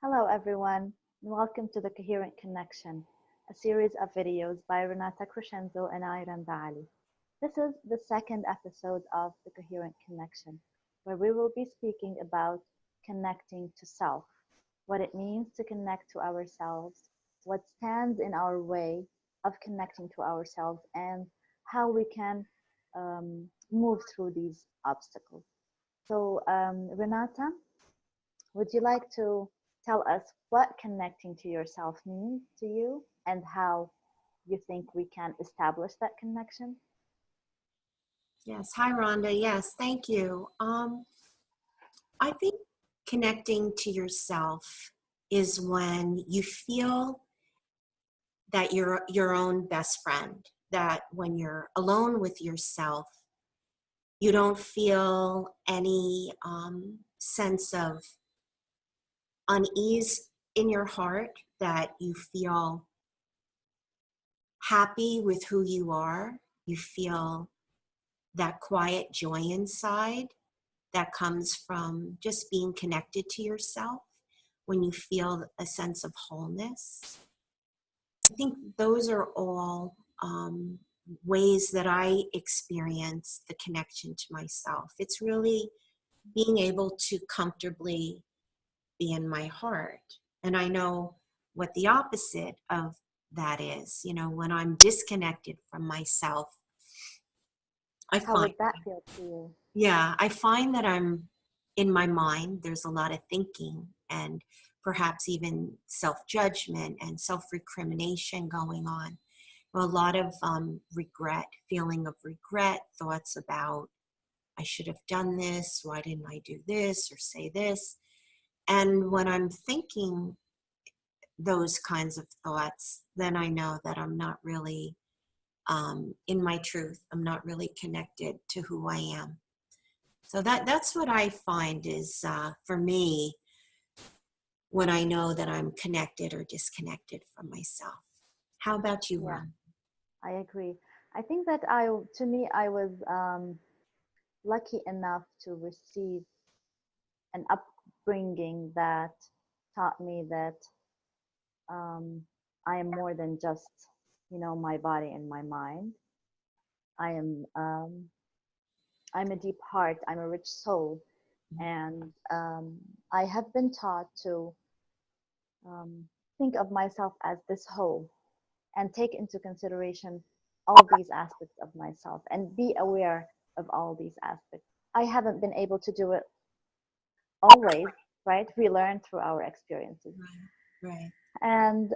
Hello, everyone, and welcome to the Coherent Connection, a series of videos by Renata Crescenzo and Ayran Baali. This is the second episode of the Coherent Connection, where we will be speaking about connecting to self, what it means to connect to ourselves, what stands in our way of connecting to ourselves, and how we can move through these obstacles. So, Renata, would you like to tell us what connecting to yourself means to you and how you think we can establish that connection? Yes. Hi, Rhonda. Yes, thank you. I think connecting to yourself is when you feel that you're your own best friend, that when you're alone with yourself, you don't feel any sense of unease in your heart, that you feel happy with who you are. You feel that quiet joy inside that comes from just being connected to yourself, when you feel a sense of wholeness. I think those are all ways that I experience the connection to myself. It's really being able to comfortably be in my heart. And I know what the opposite of that is. When I'm disconnected from myself, I How find would that feel to you? Yeah, I find that I'm in my mind, there's a lot of thinking and perhaps even self-judgment and self-recrimination going on. A lot of regret, feeling of regret, thoughts about, I should have done this, why didn't I do this or say this? And when I'm thinking those kinds of thoughts, then I know that I'm not really in my truth. I'm not really connected to who I am. So that's what I find is for me when I know that I'm connected or disconnected from myself. How about you, Yeah, Ron? I agree. I think that to me, I was lucky enough to receive an upbringing that taught me that um, I am more than just, my body and my mind. I am, I'm a deep heart. I'm a rich soul, and I have been taught to um, think of myself as this whole and take into consideration all these aspects of myself and be aware of all these aspects. I haven't been able to do it always, right? We learn through our experiences. Right, right. And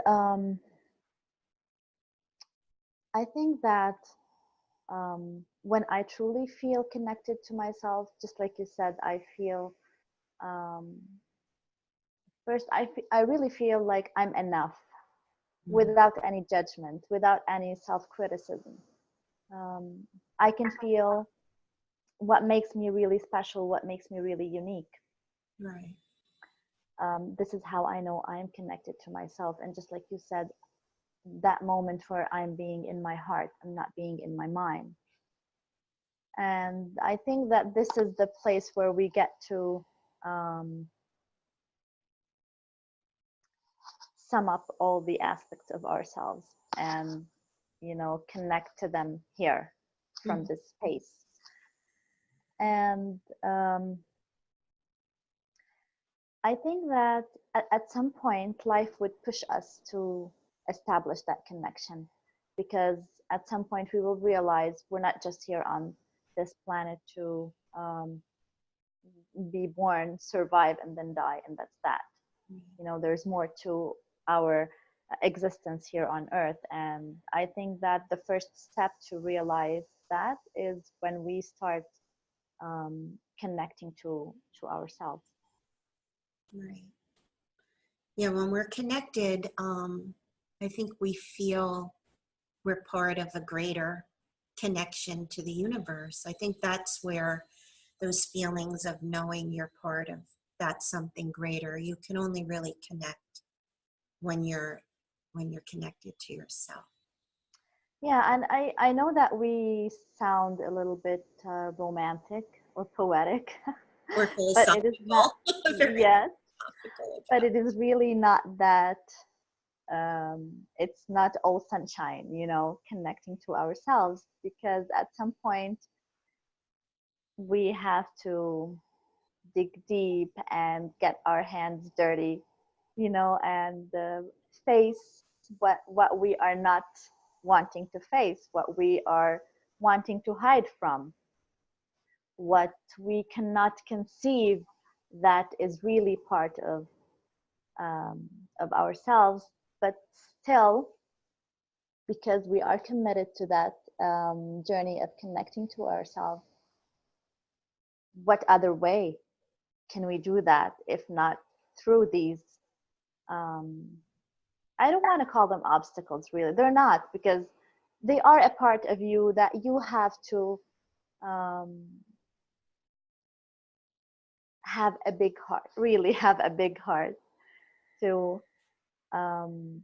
I think that when I truly feel connected to myself, just like you said, I feel um, first, I really feel like I'm enough Mhm. without any judgment, without any self criticism. Um, I can feel what makes me really special, what makes me really unique. Right. This is how I know I'm connected to myself. And just like you said, that moment where I'm being in my heart, I'm not being in my mind. And I think that this is the place where we get to um, sum up all the aspects of ourselves and, connect to them here from Mhm. this space. And I think that at some point, life would push us to establish that connection because at some point we will realize we're not just here on this planet to be born, survive, and then die, and that's that. There's more to our existence here on Earth. And I think that the first step to realize that is when we start connecting to ourselves. Right. Yeah, when we're connected, I think we feel we're part of a greater connection to the universe. I think that's where those feelings of knowing you're part of that something greater, you can only really connect when you're connected to yourself. Yeah, and I know that we sound a little bit romantic or poetic, Or but it is not. philosophical. Very Yes, skeptical but about. it is really not that. It's not all sunshine, connecting to ourselves, because at some point we have to dig deep and get our hands dirty, and face what we are not wanting to face, what we are wanting to hide from, what we cannot conceive that is really part um, of ourselves, but still, because we are committed to that journey of connecting to ourselves, what other way can we do that if not through these, um, I don't want to call them obstacles, really they're not, because they are a part of you that you have to um, have a big heart, really have a big heart to um,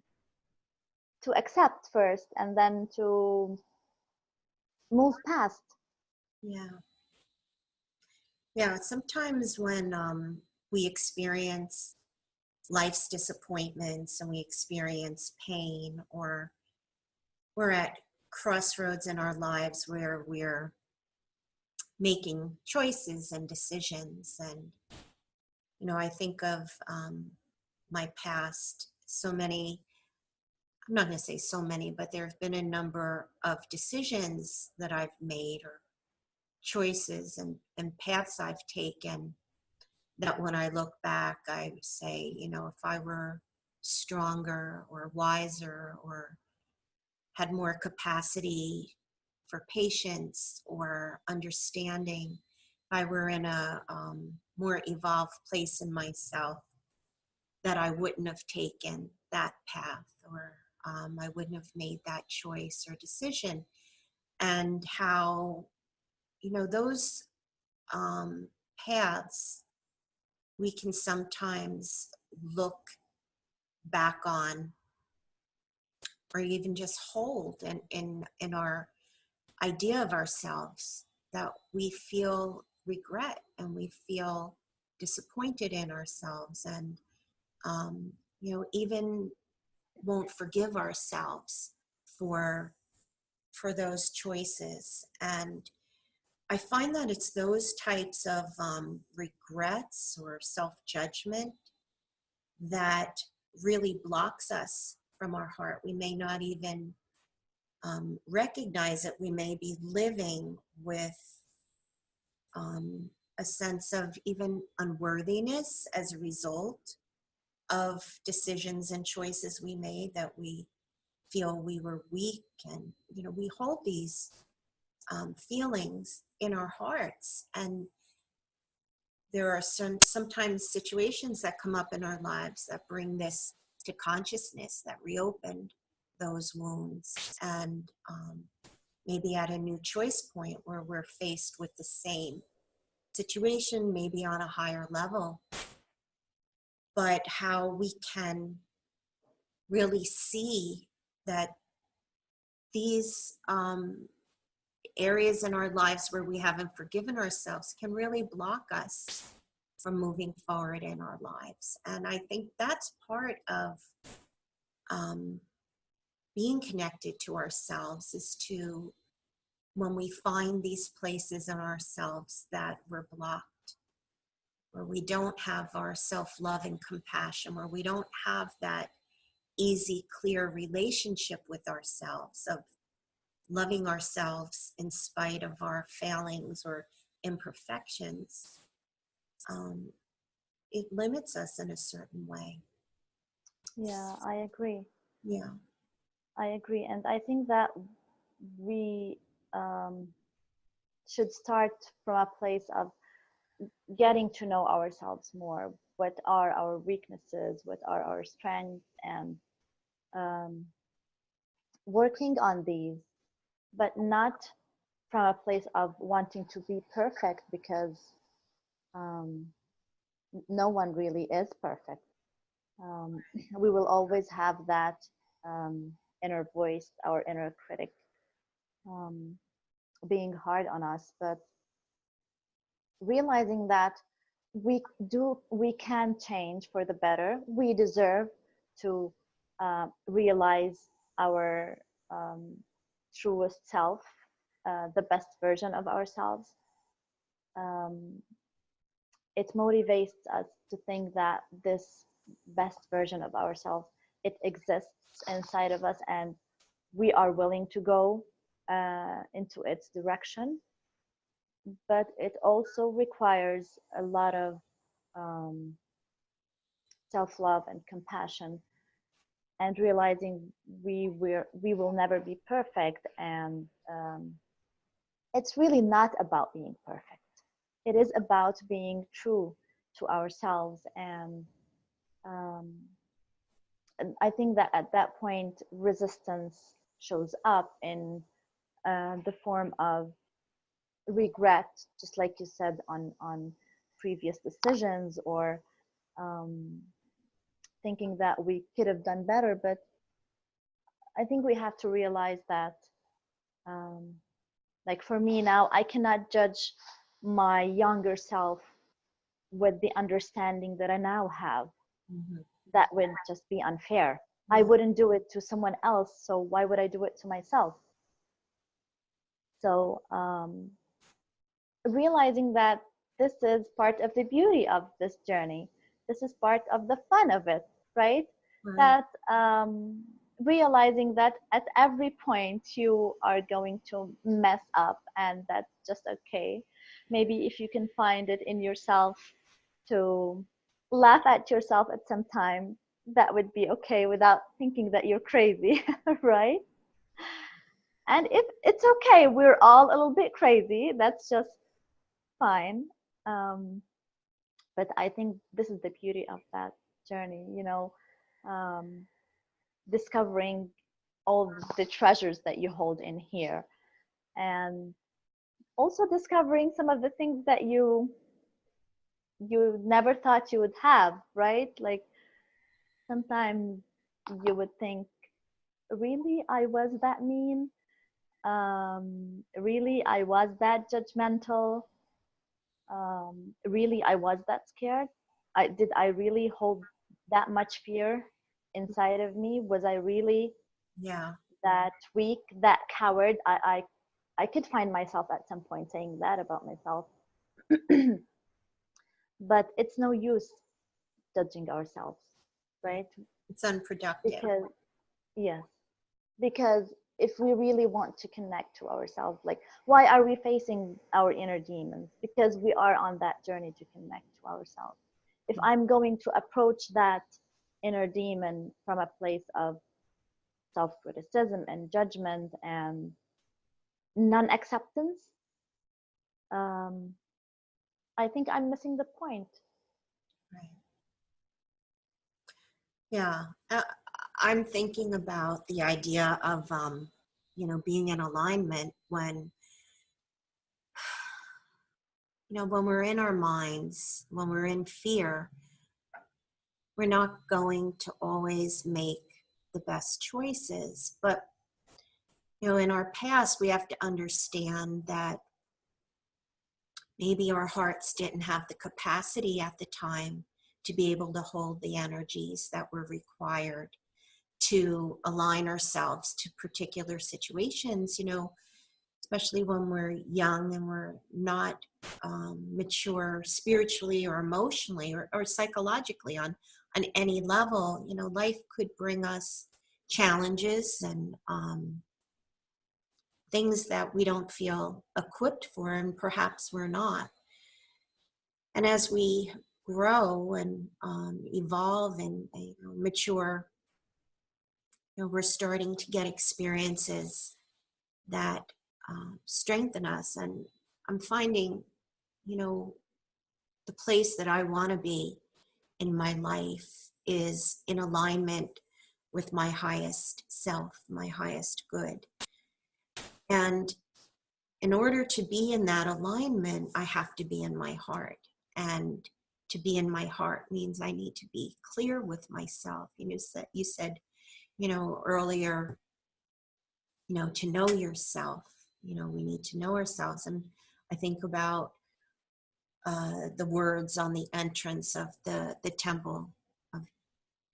accept first, and then to move past. Yeah. Yeah. Sometimes when we experience life's disappointments and we experience pain, or we're at crossroads in our lives where we're making choices and decisions. And, I think of my past, so many, I'm not going to say so many, but there have been a number of decisions that I've made, or choices and paths I've taken, that when I look back, I say, if I were stronger or wiser, or had more capacity for patience or understanding, if I were in a more evolved place in myself, that I wouldn't have taken that path, or I wouldn't have made that choice or decision. And how, those um, paths we can sometimes look back on, or even just hold in our idea of ourselves, that we feel regret and we feel disappointed in ourselves, and um, even won't forgive ourselves for those choices. And I find that it's those types of regrets or self-judgment that really blocks us from our heart. We may not even recognize that we may be living with um, a sense of even unworthiness as a result of decisions and choices we made, that we feel we were weak. And we hold these feelings in our hearts, and there are sometimes situations that come up in our lives that bring this to consciousness, that reopen those wounds. And maybe at a new choice point where we're faced with the same situation, maybe on a higher level, but how we can really see that these areas in our lives where we haven't forgiven ourselves can really block us from moving forward in our lives. And I think that's part of um, being connected to ourselves, is to, when we find these places in ourselves that we're blocked, where we don't have our self-love and compassion, where we don't have that easy, clear relationship with ourselves, of loving ourselves in spite of our failings or imperfections, um, it limits us in a certain way. Yeah, I agree. Yeah. I agree. And I think that we um, should start from a place of getting to know ourselves more. What are our weaknesses? What are our strengths? And um, working on these, but not from a place of wanting to be perfect, because um, no one really is perfect. Um, we will always have that um, inner voice, our inner critic, um, being hard on us. But realizing that we can change for the better. We deserve to realize our truest self, the best version of ourselves. Um, it motivates us to think that this best version of ourselves, it exists inside of us, and we are willing to go into its direction. But it also requires a lot of um, self-love and compassion, and realizing we will never be perfect, and it's really not about being perfect. It is about being true to ourselves, um, and I think that at that point resistance shows up in the form of regret, just like you said, on previous decisions, or um, thinking that we could have done better. But I think we have to realize that, um, like for me now, I cannot judge my younger self with the understanding that I now have. Mm-hmm. That would just be unfair. I Yeah. wouldn't do it to someone else, so why would I do it to myself? So realizing that this is part of the beauty of this journey, this is part of the fun of it, right? Right. That realizing that at every point you are going to mess up, and that's just okay. Maybe if you can find it in yourself to laugh at yourself at some time, that would be okay, without thinking that you're crazy, right? And if it's okay, we're all a little bit crazy, that's just fine. Um, but I think this is the beauty of that journey, um, discovering all the treasures that you hold in here, and also discovering some of the things that you never thought you would have, right? Like sometimes you would think, really, I was that mean? Really, I was that judgmental? Really, I was that scared? Did I really hold that much fear inside of me? Was I really Yeah. that weak, that coward? I could find myself at some point saying that about myself. But it's no use judging ourselves, right? It's unproductive. Because, yes, because if we really want to connect to ourselves, like, why are we facing our inner demons? Because we are on that journey to connect to ourselves. If I'm going to approach that inner demon from a place of self-criticism and judgment and non-acceptance, um, I think I'm missing the point. Right. Yeah. I'm thinking about the idea of, being in alignment when, when we're in our minds, when we're in fear, we're not going to always make the best choices. But, in our past, we have to understand that maybe our hearts didn't have the capacity at the time to be able to hold the energies that were required to align ourselves to particular situations, especially when we're young and we're not mature spiritually or emotionally or psychologically on any level. Life could bring us challenges and things that we don't feel equipped for, and perhaps we're not. And as we grow and evolve and mature, we're starting to get experiences that strengthen us. And I'm finding, you know, the place that I want to be in my life is in alignment with my highest self, my highest good. And in order to be in that alignment, I have to be in my heart. And to be in my heart means I need to be clear with myself. You said, earlier, to know yourself, we need to know ourselves. And I think about the words on the entrance of the temple of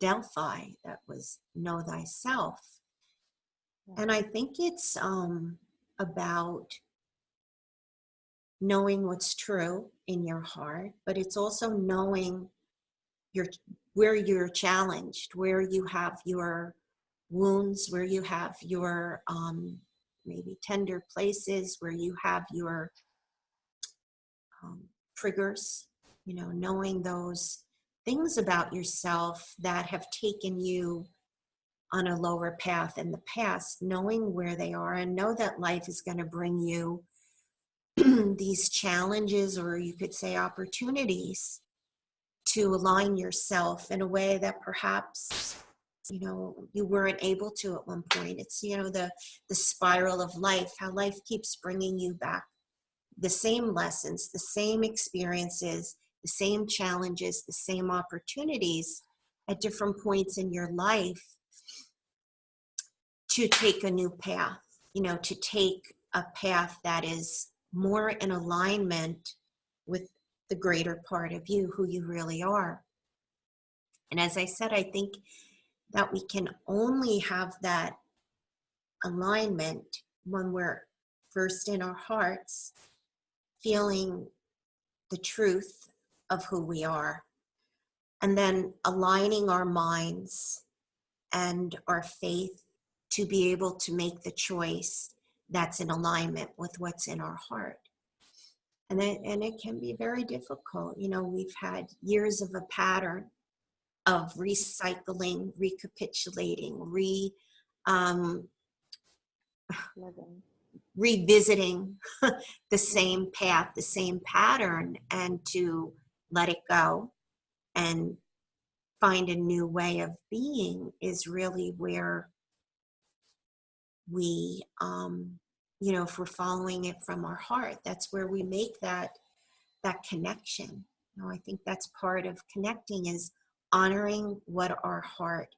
Delphi that was know thyself. Yeah. And I think it's about knowing what's true in your heart, but it's also knowing your where you're challenged, where you have your wounds, where you have your maybe tender places, where you have your triggers, knowing those things about yourself that have taken you on a lower path in the past, knowing where they are, and know that life is going to bring you these challenges, or you could say opportunities, to align yourself in a way that perhaps you weren't able to at one point. It's the spiral of life, how life keeps bringing you back the same lessons, the same experiences, the same challenges, the same opportunities at different points in your life to take a new path, to take a path that is more in alignment with the greater part of you, who you really are. And as I said, I think that we can only have that alignment when we're first in our hearts, feeling the truth of who we are, and then aligning our minds and our faith to be able to make the choice that's in alignment with what's in our heart. And it can be very difficult. We've had years of a pattern of recycling, recapitulating, um, Living. revisiting the Yeah. same path, the same pattern, and to let it go and find a new way of being is really where we, if we're following it from our heart, that's where we make that connection. I think that's part of connecting, is honoring what our heart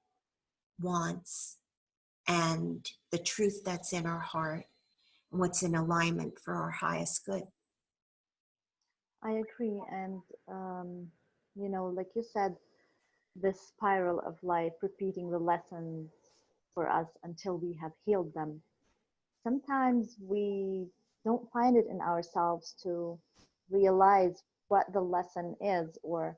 wants and the truth that's in our heart and what's in alignment for our highest good. I agree. And, like you said, this spiral of life, repeating the lessons for us until we have healed them. Sometimes we don't find it in ourselves to realize what the lesson is, or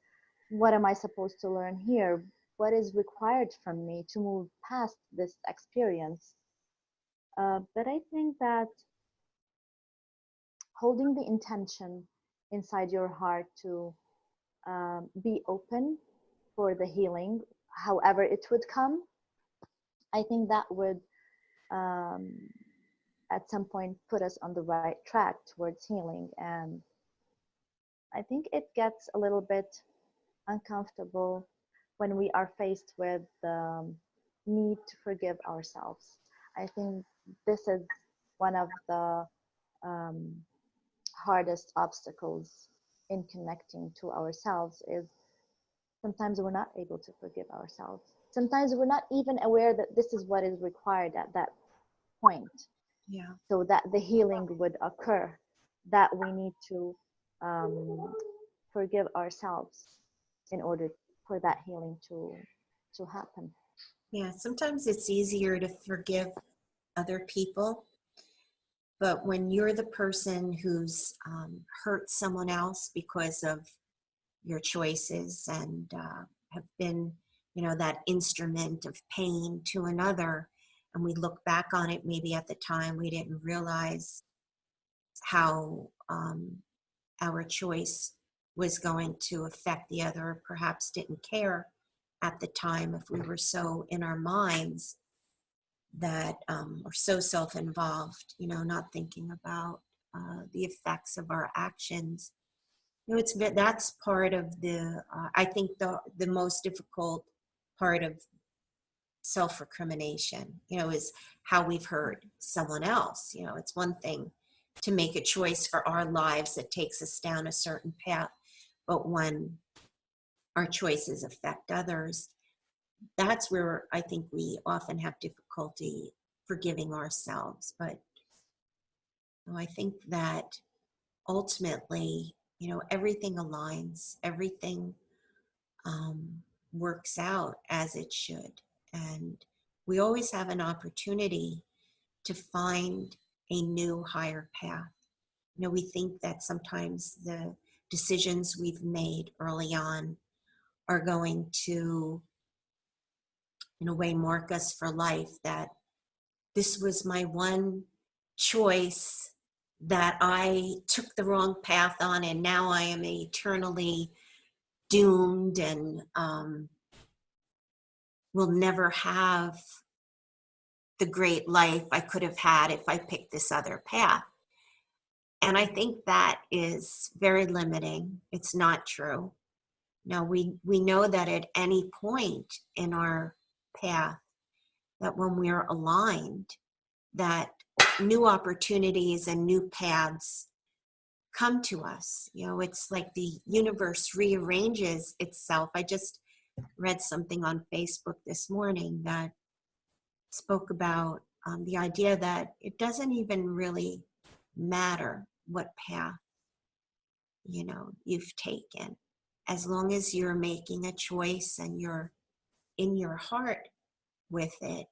what am I supposed to learn here? What is required from me to move past this experience? But I think that holding the intention inside your heart to be open for the healing, however it would come, I think that would um, at some point put us on the right track towards healing. And I think it gets a little bit uncomfortable when we are faced with the need to forgive ourselves. I think this is one of the um, hardest obstacles in connecting to ourselves, is sometimes we're not able to forgive ourselves. Sometimes we're not even aware that this is what is required at that point, Yeah. so that the healing would occur, that we need to forgive ourselves in order for that healing to happen. Yeah. Sometimes it's easier to forgive other people, but when you're the person who's hurt someone else because of your choices and have been, that instrument of pain to another, and we look back on it, maybe at the time we didn't realize how our choice was going to affect the other, or perhaps didn't care at the time, if we were so in our minds that we're so self-involved, not thinking about the effects of our actions. That's part of I think the most difficult part of self-recrimination, is how we've hurt someone else. It's one thing to make a choice for our lives that takes us down a certain path, but when our choices affect others, that's where I think we often have difficulty forgiving ourselves. But I think that ultimately, everything aligns, everything works out as it should. And we always have an opportunity to find a new higher path. We think that sometimes the decisions we've made early on are going to, in a way, mark us for life, that this was my one choice that I took the wrong path on, and now I am eternally doomed and will never have the great life I could have had if I picked this other path. And I think that is very limiting. It's not true. No, we know that at any point in our path, that when we're aligned, that new opportunities and new paths come to us. It's like the universe rearranges itself. I just read something on Facebook this morning that spoke about the idea that it doesn't even really matter what path you've taken, as long as you're making a choice and you're in your heart with it.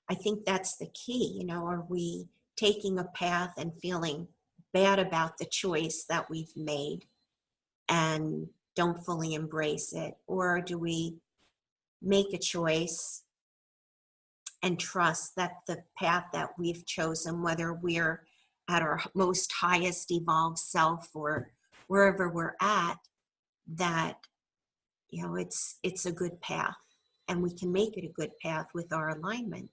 I think that's the key. Are we taking a path and feeling bad about the choice that we've made and don't fully embrace it? Or do we make a choice and trust that the path that we've chosen, whether we're at our most highest evolved self or wherever we're at, that it's a good path, and we can make it a good path with our alignment,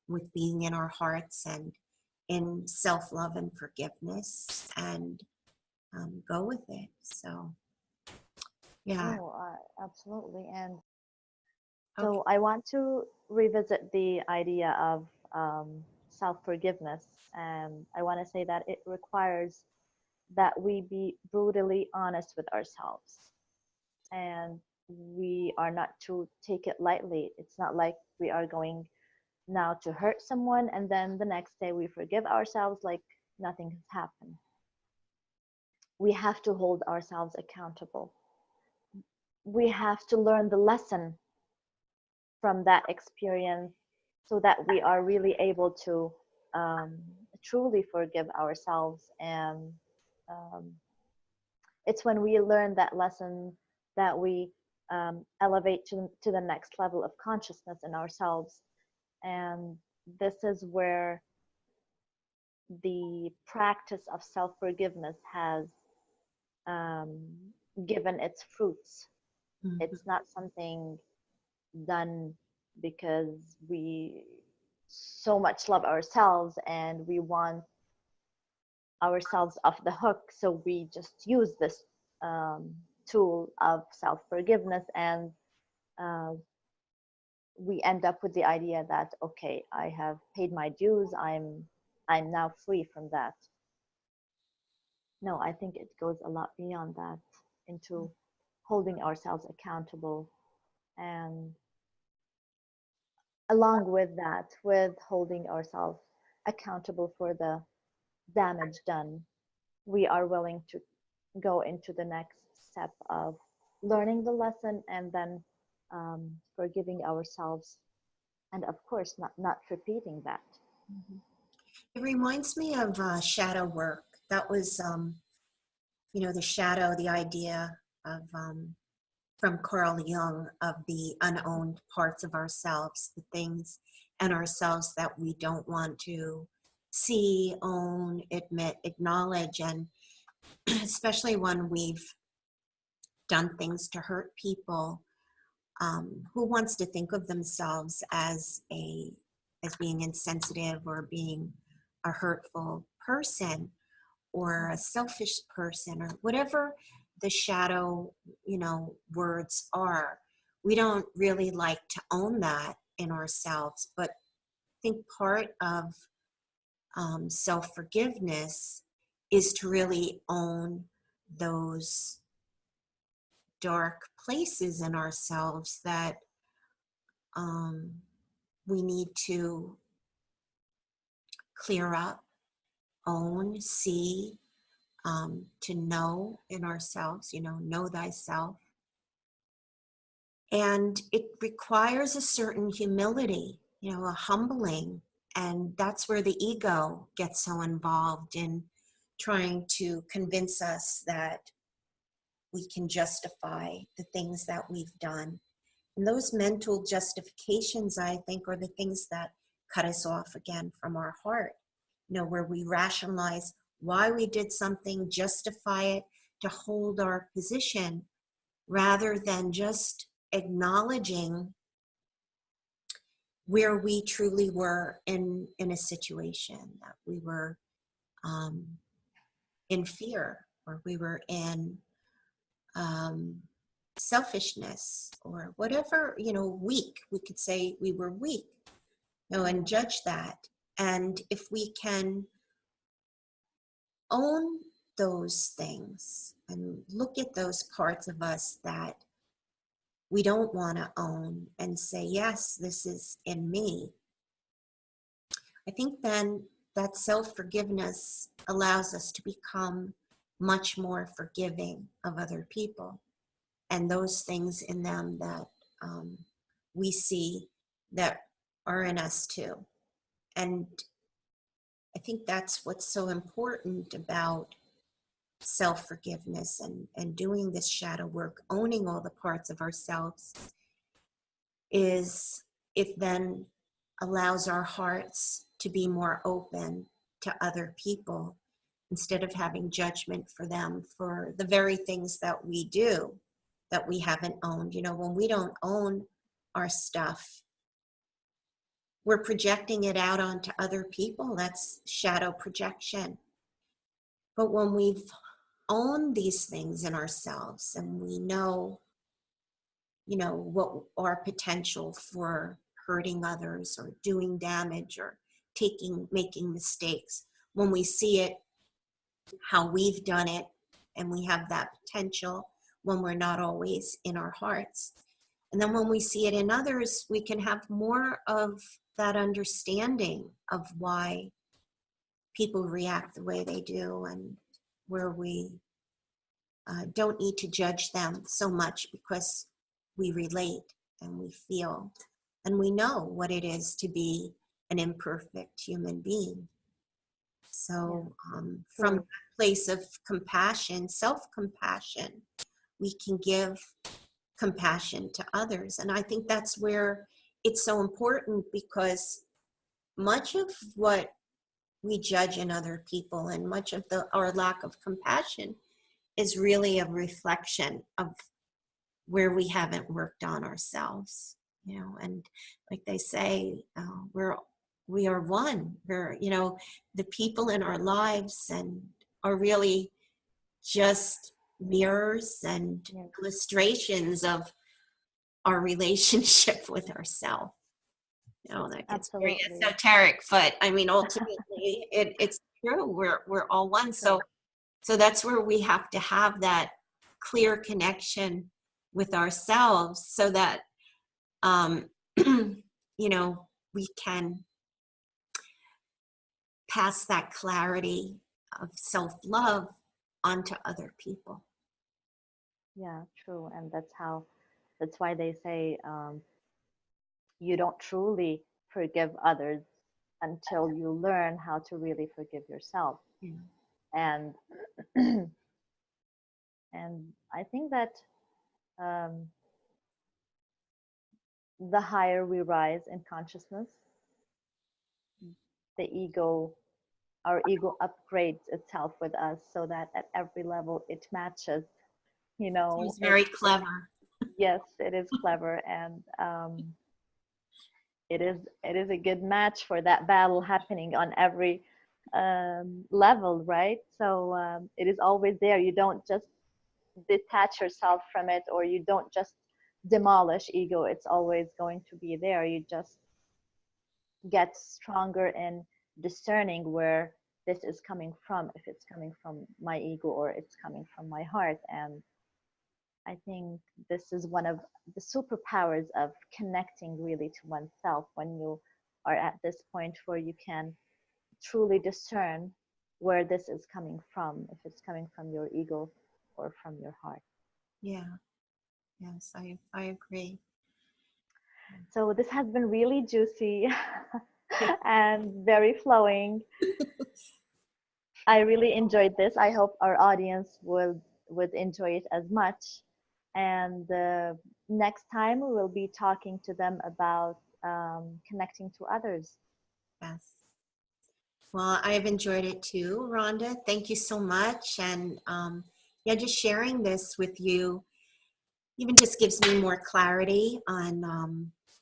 with being in our hearts and in self-love and forgiveness, and go with it. So yeah. Oh, absolutely. And Okay. so I want to revisit the idea of self-forgiveness. And I want to say that it requires that we be brutally honest with ourselves. And we are not to take it lightly. It's not like we are going now to hurt someone and then the next day we forgive ourselves like nothing has happened. We have to hold ourselves accountable. We have to learn the lesson from that experience so that we are really able to um, truly forgive ourselves. And um, it's when we learn that lesson that we elevate to the next level of consciousness in ourselves. And this is where the practice of self forgiveness has um, given its fruits. Mhm. It's not something done because we so much love ourselves and we want ourselves off the hook. So we just use this um, tool of self forgiveness, and uh, we end up with the idea that okay, I have paid my dues. I'm now free from that. No, I think it goes a lot beyond that, into holding ourselves accountable, and along with that, with holding ourselves accountable for the damage done, we are willing to go into the next step of learning the lesson and then forgiving ourselves, and of course not repeating that. Mhm. It reminds me of shadow work. That was, the shadow, the idea of, from Carl Jung, of the unowned parts of ourselves, the things and ourselves that we don't want to see, own, admit, acknowledge. And especially when we've done things to hurt people, who wants to think of themselves as being insensitive or being a hurtful person or a selfish person or whatever the shadow words are. We don't really like to own that in ourselves, but I think part of self-forgiveness is to really own those dark places in ourselves that um, we need to clear up, own, see, to know in ourselves, know thyself. And it requires a certain humility, a humbling. And that's where the ego gets so involved in trying to convince us that we can justify the things that we've done. And those mental justifications, I think, are the things that cut us off again from our heart, where we rationalize why we did something, justify it to hold our position, rather than just acknowledging where we truly were in a situation, that we were um, in fear, or we were in um, selfishness, or whatever, weak. We could say we were weak, and judge that. And if we can own those things and look at those parts of us that we don't want to own and say, yes, this is in me, I think then that self-forgiveness allows us to become much more forgiving of other people and those things in them that we see that are in us too. And I think that's what's so important about self-forgiveness and doing this shadow work, owning all the parts of ourselves, is it then allows our hearts to be more open to other people, instead of having judgment for them for the very things that we do that we haven't owned. When we don't own our stuff, we're projecting it out onto other people. That's shadow projection. But when we've owned these things in ourselves, and we know, what our potential for hurting others or doing damage or making mistakes, when we see it, how we've done it, and we have that potential when we're not always in our hearts. And then when we see it in others, we can have more of that understanding of why people react the way they do, and where we don't need to judge them so much, because we relate and we feel and we know what it is to be an imperfect human being. So from True. that place of compassion, self-compassion, we can give compassion to others. And I think that's where it's so important, because much of what we judge in other people, and much of our lack of compassion, is really a reflection of where we haven't worked on ourselves. And like they say, we are one. We're, the people in our lives and are really just mirrors and Yes, illustrations of our relationship with ourselves. That gets very absolutely. esoteric, but I mean, ultimately, it's true. We're all one. True. So that's where we have to have that clear connection with ourselves, so that we can pass that clarity of self-love onto other people. Yeah, true. And that's why they say you don't truly forgive others until you learn how to really forgive yourself. Yeah. And and I think that um, the higher we rise in consciousness, the ego, our ego upgrades itself with us, so that at every level it matches. He's It very clever. yes, it is clever, and it is a good match for that battle happening on every level, right? So it is always there. You don't just detach yourself from it, or you don't just demolish ego. It's always going to be there. You just get stronger in discerning where this is coming from, if it's coming from my ego or it's coming from my heart. And I think this is one of the superpowers of connecting really to oneself, when you are at this point where you can truly discern where this is coming from, if it's coming from your ego or from your heart. Yeah. Yes, I agree. So this has been really juicy Yeah. and very flowing. I really enjoyed this. I hope our audience would enjoy it as much. And next time we will be talking to them about connecting to others. Yes. Well, I've enjoyed it too, Rhonda. Thank you so much. And yeah, just sharing this with you even just gives me more clarity on,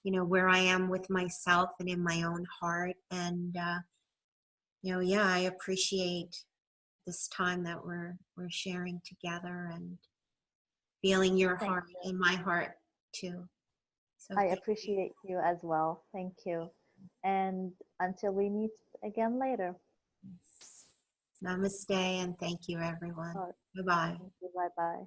where I am with myself and in my own heart. And, yeah, I appreciate this time that we're sharing together and feeling your Thank heart you. and my heart too. So I thank you. appreciate you as well. Thank you. And until we meet again later. Namaste and thank you, everyone. Oh, Bye bye. thank you. Bye bye.